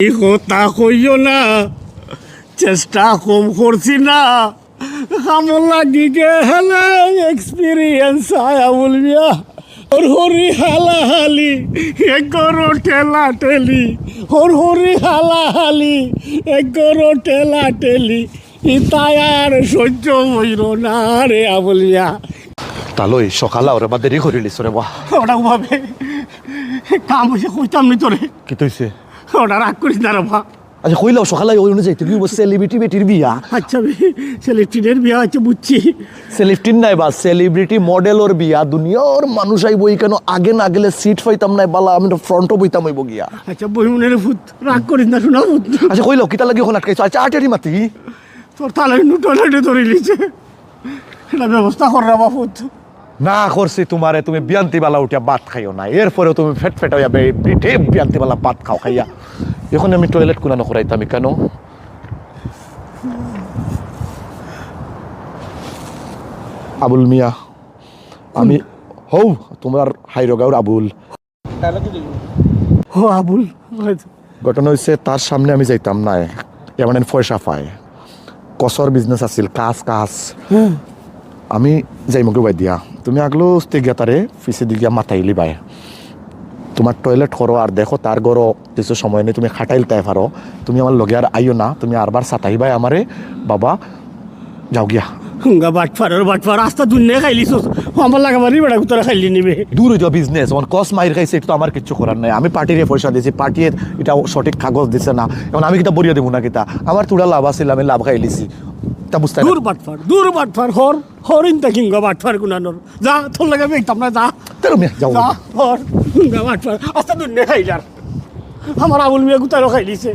এই কথা কইও না, চেষ্টা কম করছি না, কামল লাগি গেলে এক্সপিরিয়েন্স আয়া বলবিয়া হর হরি হালাহালি এগরো টেলা টেলি হর হরি হালাহালি এগরো টেলা টেলি ইতায় আর সহ্য হইল না রে আবলিয়া। তালই সকালে ওরে বা দেরি করে লিস রে বাহ। ওটা ভাবে কাম হয়েছে কইতাম নি তোরে। কি তৈছে? ওটা রাগ করিস না রে ভা। আচ্ছা কইলাও সকালে ওই অনুযায়ী তুই সেলিব্রিটি বেটির বিয়া। আচ্ছা সেলিব্রিটির বিয়া হচ্ছে বুঝছি। সেলিব্রিটির নাই বা সেলিব্রিটি মডেলর বিয়া, দুনিয়ার মানুষ আইব কেন আগে না গেলে সিট পাইতাম নাই বালা, আমি তো ফ্রন্টও বইতাম হইব গিয়া। আচ্ছা বইমনের ভূত রাগ করিস না শোনা ভূত। আচ্ছা কইলাও কিতা লাগি ওখানে আটকাইছো? আচ্ছা আটেরি মাতি তোর তালে টয়লেটে ধরে লিছে, এটা ব্যবস্থা কর রা ভূত। না করছি তোমারে, তুমি বিয়ান্তি বালা উঠিয়া ভাত খাইও না, এরপরে তুমি ফেট ফেট হইয়া পিঠে বিয়ান্তি বালা ভাত খাও খাইয়া। এখন আমি টয়লেট কোনানো করাইতাম কেন? আবুল মিয়া আমি হৌ তোমার হাইরগাঁওর আবুল। ও আবুল ঘটনা হয়েছে তার সামনে আমি যাইতাম না, এমন পয়সা পায় কসর বিজনেস আছিল কাজ কাজ। আমি যাই মুখে বাই দিয়া তুমি আগলো গিয়া তারে পিছিয়ে দি গিয়া মাথাইলি বাই তোমার টয়লেট করো আর দেখো তার গরো কিছু সময় নেই, তুমি খাটাইল তাই পারো, তুমি আমার লগে আর আইও না, তুমি আরবার সাতাই বাই আমারে বাবা যাও গিয়া। হুঙ্গা বাটফার রাস্তা দুনিয়া খাইলিস আমার লাগাবারই বেড়া তোরা খাইলি নিবে। দূর হইতো বিজনেস অন কস মাইর খাইছে, এটা তো আমার কিছু করার নাই। আমি পার্টিরে পয়সা দিয়েছি, পার্টির এটা সঠিক কাগজ দিছে না, এখন আমি কিতা বরিয়া দেবো না কিতা? আমার তোরা লাভ আছিল, আমি লাভ খাইলিছি তা বুঝতে। দূর বাটফার হরিন তা কিংগা বাটফার গুনানোর যা তোর লাগে দেখতাম না, যা যাও যা হর হুঙ্গা বাটফার রাস্তা দুনিয়া খাইলার আমার আবুল মিয়া গুতারও খাইলিছে।